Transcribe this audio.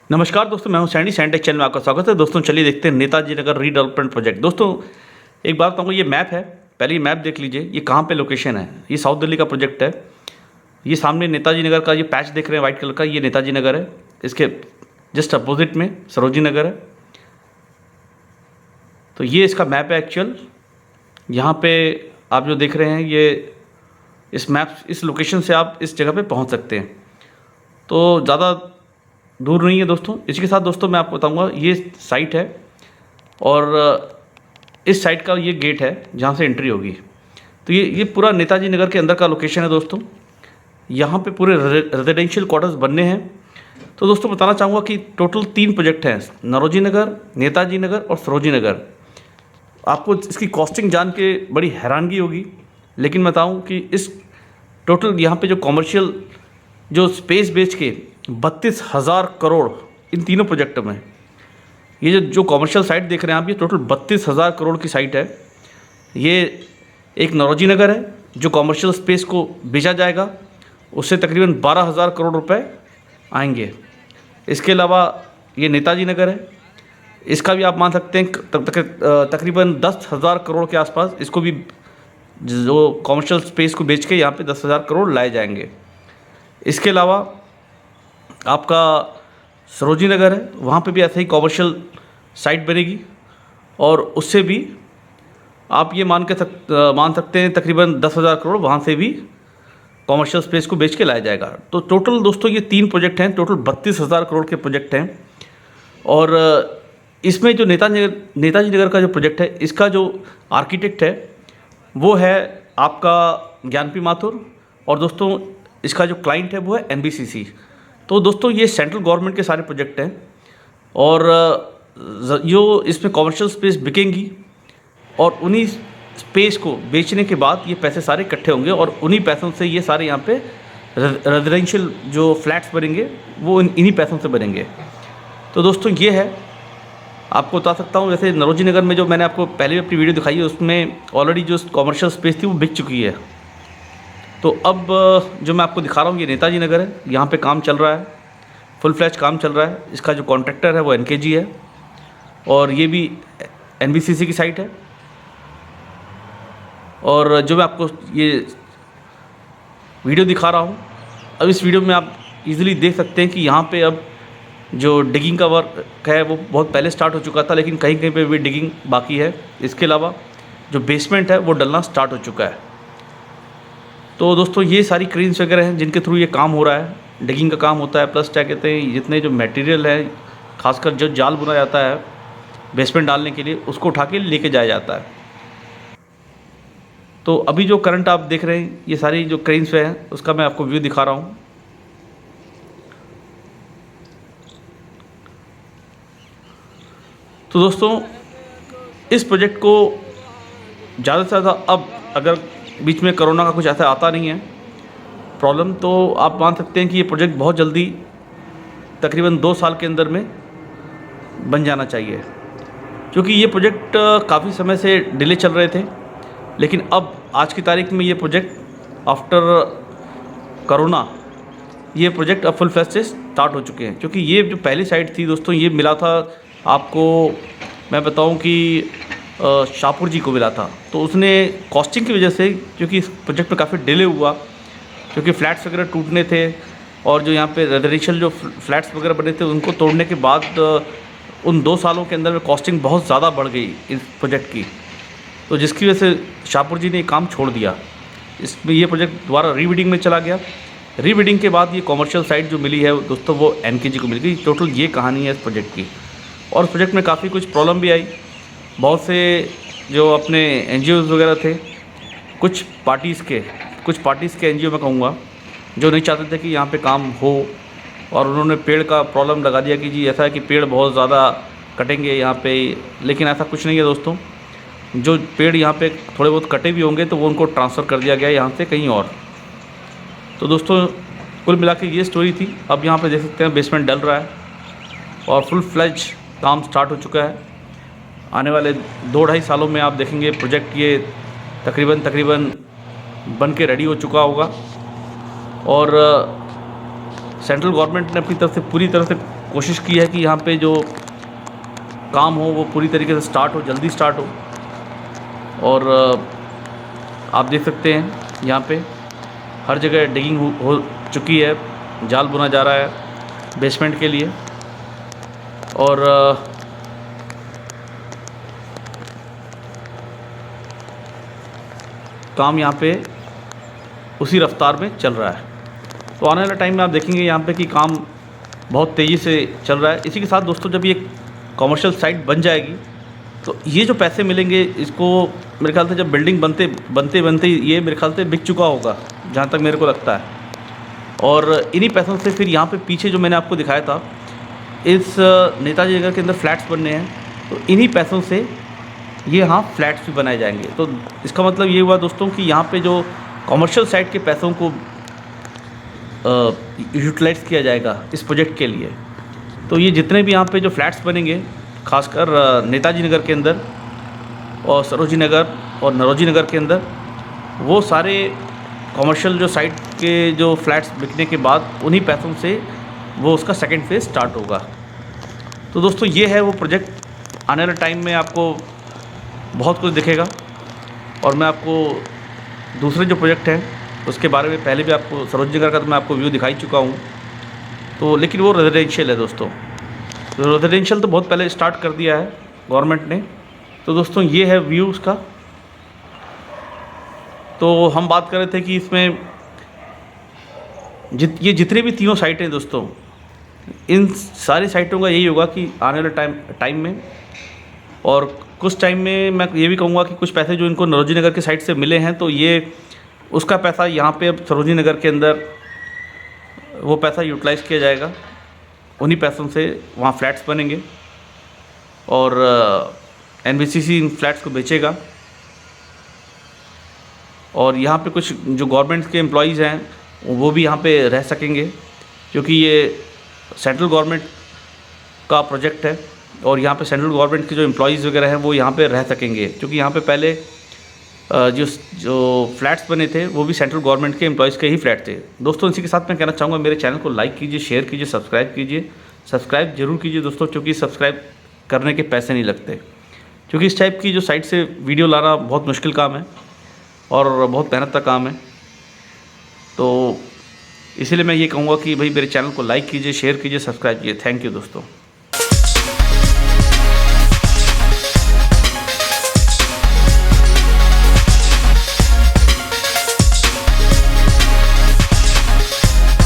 नमस्कार दोस्तों, मैं हूं सैंडी सैंटेक चैनल में आपका स्वागत है। दोस्तों चलिए देखते हैं नेताजी नगर रीडेवलपमेंट प्रोजेक्ट। दोस्तों एक बात बताऊंगा, ये मैप है, पहले ये मैप देख लीजिए, ये कहाँ पे लोकेशन है। ये साउथ दिल्ली का प्रोजेक्ट है। ये सामने नेताजी नगर का ये पैच देख रहे हैं वाइट कलर का, ये नेताजी नगर है। इसके जस्ट अपोजिट में सरोजिनी नगर है। तो ये इसका मैप है एक्चुअल। यहाँ पे आप जो देख रहे हैं, ये इस मैप इस लोकेशन से आप इस जगह पे पहुँच सकते हैं। तो ज़्यादा दूर नहीं है दोस्तों। इसी के साथ दोस्तों मैं आपको बताऊंगा, ये साइट है और इस साइट का ये गेट है जहाँ से एंट्री होगी। तो ये पूरा नेताजी नगर के अंदर का लोकेशन है दोस्तों। यहाँ पे पूरे रेजिडेंशियल क्वार्टर्स बनने हैं। तो दोस्तों बताना चाहूँगा कि टोटल 3 प्रोजेक्ट हैं, नरोजी नगर, नेताजी नगर और सरोजिनी नगर। आपको इसकी कॉस्टिंग जान के बड़ी हैरानगी होगी, लेकिन बताऊँ कि इस टोटल यहाँ पे जो कॉमर्शियल जो स्पेस बेच के 32,000 करोड़ इन तीनों प्रोजेक्टों में, ये जो कॉमर्शियल साइट देख रहे हैं आप, ये टोटल 32,000 करोड़ की साइट है। ये एक नरोजी नगर है जो कॉमर्शियल स्पेस को बेचा जाएगा, उससे तकरीबन 12,000 करोड़ रुपए आएंगे। इसके अलावा ये नेताजी नगर है, इसका भी आप मान सकते हैं तकरीबन 10,000 करोड़ के आसपास, इसको भी जो कॉमर्शियल स्पेस को बेच के यहाँ पे 10,000 करोड़ लाए जाएंगे। इसके अलावा आपका सरोजिनी नगर है, वहाँ पे भी ऐसे ही कॉमर्शियल साइट बनेगी और उससे भी आप ये मान सकते हैं तकरीबन 10,000 करोड़ वहाँ से भी कॉमर्शियल स्पेस को बेच के लाया जाएगा। तो टोटल दोस्तों ये 3 प्रोजेक्ट हैं, टोटल 32,000 करोड़ के प्रोजेक्ट हैं। और इसमें जो नेताजी नगर का जो प्रोजेक्ट है, इसका जो आर्किटेक्ट है वो है आपका ज्ञानपी माथुर, और दोस्तों इसका जो क्लाइंट है वो है NBCC। तो दोस्तों ये सेंट्रल गवर्नमेंट के सारे प्रोजेक्ट हैं और जो इसमें कॉमर्शियल स्पेस बिकेंगी और उन्हीं स्पेस को बेचने के बाद ये पैसे सारे इकट्ठे होंगे और उन्हीं पैसों से ये सारे यहाँ पे रेजिडेंशियल जो फ्लैट्स बनेंगे वो इन्हीं पैसों से बनेंगे। तो दोस्तों ये है, आपको बता सकता हूँ, जैसे नरोजी नगर में जो मैंने आपको पहले भी अपनी वीडियो दिखाई है, उसमें ऑलरेडी जो कॉमर्शियल स्पेस थी वो बिक चुकी है। तो अब जो मैं आपको दिखा रहा हूँ ये नेताजी नगर है, यहाँ पे काम चल रहा है, फुल फ्लैश काम चल रहा है। इसका जो कॉन्ट्रैक्टर है वो NKG है और ये भी NBCC की साइट है। और जो मैं आपको ये वीडियो दिखा रहा हूँ, अब इस वीडियो में आप इजीली देख सकते हैं कि यहाँ पे अब जो डिगिंग का वर्क है वो बहुत पहले स्टार्ट हो चुका था, लेकिन कहीं कहीं पे भी डिगिंग बाकी है। इसके अलावा जो बेसमेंट है वो डलना स्टार्ट हो चुका है। तो दोस्तों ये सारी क्रेन्स वगैरह हैं जिनके थ्रू ये काम हो रहा है, डिगिंग का काम होता है। प्लस क्या कहते हैं, जितने जो मटेरियल है, खासकर जो जाल बुना जाता है बेसमेंट डालने के लिए, उसको उठा के लेके जाया जाता है। तो अभी जो करंट आप देख रहे हैं, ये सारी जो क्रेन्स हैं उसका मैं आपको व्यू दिखा रहा हूँ। तो दोस्तों इस प्रोजेक्ट को ज़्यादा से ज़्यादा, अब अगर बीच में कोरोना का कुछ ऐसा आता नहीं है प्रॉब्लम, तो आप मान सकते हैं कि ये प्रोजेक्ट बहुत जल्दी तकरीबन 2 साल के अंदर में बन जाना चाहिए। क्योंकि ये प्रोजेक्ट काफ़ी समय से डिले चल रहे थे, लेकिन अब आज की तारीख में ये प्रोजेक्ट आफ्टर कोरोना ये प्रोजेक्ट अब फुल फ्लैश से स्टार्ट हो चुके हैं। क्योंकि ये जो पहली साइट थी दोस्तों, ये मिला था आपको, मैं बताऊं कि शाहपुर जी को मिला था। तो उसने कॉस्टिंग की वजह से, क्योंकि इस प्रोजेक्ट में काफ़ी डिले हुआ, क्योंकि फ्लैट्स वगैरह टूटने थे और जो यहाँ पे रेजिडेंशियल जो फ्लैट्स वगैरह बने थे उनको तोड़ने के बाद उन 2 सालों के अंदर में कॉस्टिंग बहुत ज़्यादा बढ़ गई इस प्रोजेक्ट की। तो जिसकी वजह से शाहपुर जी ने ये काम छोड़ दिया। इसमें ये प्रोजेक्ट दोबारा रीबिडिंग में चला गया। रीबिडिंग के बाद ये कॉमर्शियल साइट जो मिली है दोस्तों वो NKG को मिल गई। टोटल ये कहानी है इस प्रोजेक्ट की। और इस प्रोजेक्ट में काफ़ी कुछ प्रॉब्लम भी आई। बहुत से जो अपने NGOs वगैरह थे, कुछ पार्टीज़ के NGO मैं कहूँगा, जो नहीं चाहते थे कि यहाँ पे काम हो, और उन्होंने पेड़ का प्रॉब्लम लगा दिया कि जी ऐसा है कि पेड़ बहुत ज़्यादा कटेंगे यहाँ पे। लेकिन ऐसा कुछ नहीं है दोस्तों, जो पेड़ यहाँ पे थोड़े बहुत कटे भी होंगे तो वो उनको ट्रांसफ़र कर दिया गया यहाँ से कहीं और। तो दोस्तों कुल मिला के ये स्टोरी थी। अब यहाँ पे देख सकते हैं बेसमेंट डल रहा है और फुल फ्लेज काम स्टार्ट हो चुका है। आने वाले 2-2.5 सालों में आप देखेंगे प्रोजेक्ट ये तकरीबन बन के रेडी हो चुका होगा। और सेंट्रल गवर्नमेंट ने अपनी तरफ से पूरी तरह से कोशिश की है कि यहाँ पे जो काम हो वो पूरी तरीके से स्टार्ट हो, जल्दी स्टार्ट हो। और आप देख सकते हैं यहाँ पे हर जगह डिगिंग हो चुकी है, जाल बुना जा रहा है बेसमेंट के लिए। और काम यहाँ पे उसी रफ्तार में चल रहा है। तो आने वाले टाइम में आप देखेंगे यहाँ पे कि काम बहुत तेज़ी से चल रहा है। इसी के साथ दोस्तों जब ये कमर्शियल साइट बन जाएगी तो ये जो पैसे मिलेंगे इसको मेरे ख्याल से जब बिल्डिंग बनते ये मेरे ख्याल से बिक चुका होगा, जहाँ तक मेरे को लगता है। और इन्हीं पैसों से फिर यहाँ पे पीछे जो मैंने आपको दिखाया था, इस नेताजी नगर के अंदर फ्लैट्स बनने हैं, तो इन्हीं पैसों से ये यहाँ फ्लैट्स भी बनाए जाएंगे। तो इसका मतलब ये हुआ दोस्तों कि यहाँ पे जो कमर्शियल साइट के पैसों को यूटिलाइज़ किया जाएगा इस प्रोजेक्ट के लिए। तो ये जितने भी यहाँ पे जो फ्लैट्स बनेंगे, खासकर नेताजी नगर के अंदर और सरोजी नगर और नरोजी नगर के अंदर, वो सारे कमर्शियल जो साइट के जो फ्लैट्स बिकने के बाद उन्हीं पैसों से वो उसका सेकंड फेज़ स्टार्ट होगा। तो दोस्तों ये है वो प्रोजेक्ट। आने वाले टाइम में आपको बहुत कुछ दिखेगा। और मैं आपको दूसरे जो प्रोजेक्ट हैं उसके बारे में पहले भी आपको सरोजी नगर का तो मैं आपको व्यू दिखा ही चुका हूँ। तो लेकिन वो रेजिडेंशियल है दोस्तों। तो रेजिडेंशियल तो बहुत पहले स्टार्ट कर दिया है गवर्नमेंट ने। तो दोस्तों ये है व्यू उसका। तो हम बात कर रहे थे कि इसमें ये जितने भी तीनों साइटें दोस्तों, इन सारी साइटों का यही होगा कि आने वाले टाइम में, और कुछ टाइम में मैं ये भी कहूँगा कि कुछ पैसे जो इनको नरोजी नगर के साइड से मिले हैं तो ये उसका पैसा यहाँ पे अब सरोजी नगर के अंदर वो पैसा यूटिलाइज़ किया जाएगा। उन्हीं पैसों से वहाँ फ्लैट्स बनेंगे और एनबीसीसी इन फ्लैट्स को बेचेगा। और यहाँ पे कुछ जो गवर्नमेंट के एम्प्लॉइज़ हैं वो भी यहाँ पे रह सकेंगे, क्योंकि ये सेंट्रल गवर्नमेंट का प्रोजेक्ट है। और यहाँ पे सेंट्रल गवर्नमेंट के जो एम्प्लॉइज़ वगैरह हैं वो यहाँ पे रह सकेंगे, क्योंकि यहाँ पे पहले जो फ्लैट्स बने थे वो भी सेंट्रल गवर्नमेंट के एम्प्लॉइज़ के ही फ्लैट थे। दोस्तों इसी के साथ मैं कहना चाहूँगा मेरे चैनल को लाइक कीजिए, शेयर कीजिए, सब्सक्राइब कीजिए। सब्सक्राइब जरूर कीजिए दोस्तों, क्योंकि सब्सक्राइब करने के पैसे नहीं लगते। क्योंकि इस टाइप की जो साइट से वीडियो लाना बहुत मुश्किल काम है और बहुत मेहनत का काम है। तो इसीलिए मैं ये कहूँगा कि भाई मेरे चैनल को लाइक कीजिए, शेयर कीजिए, सब्सक्राइब कीजिए। थैंक यू दोस्तों।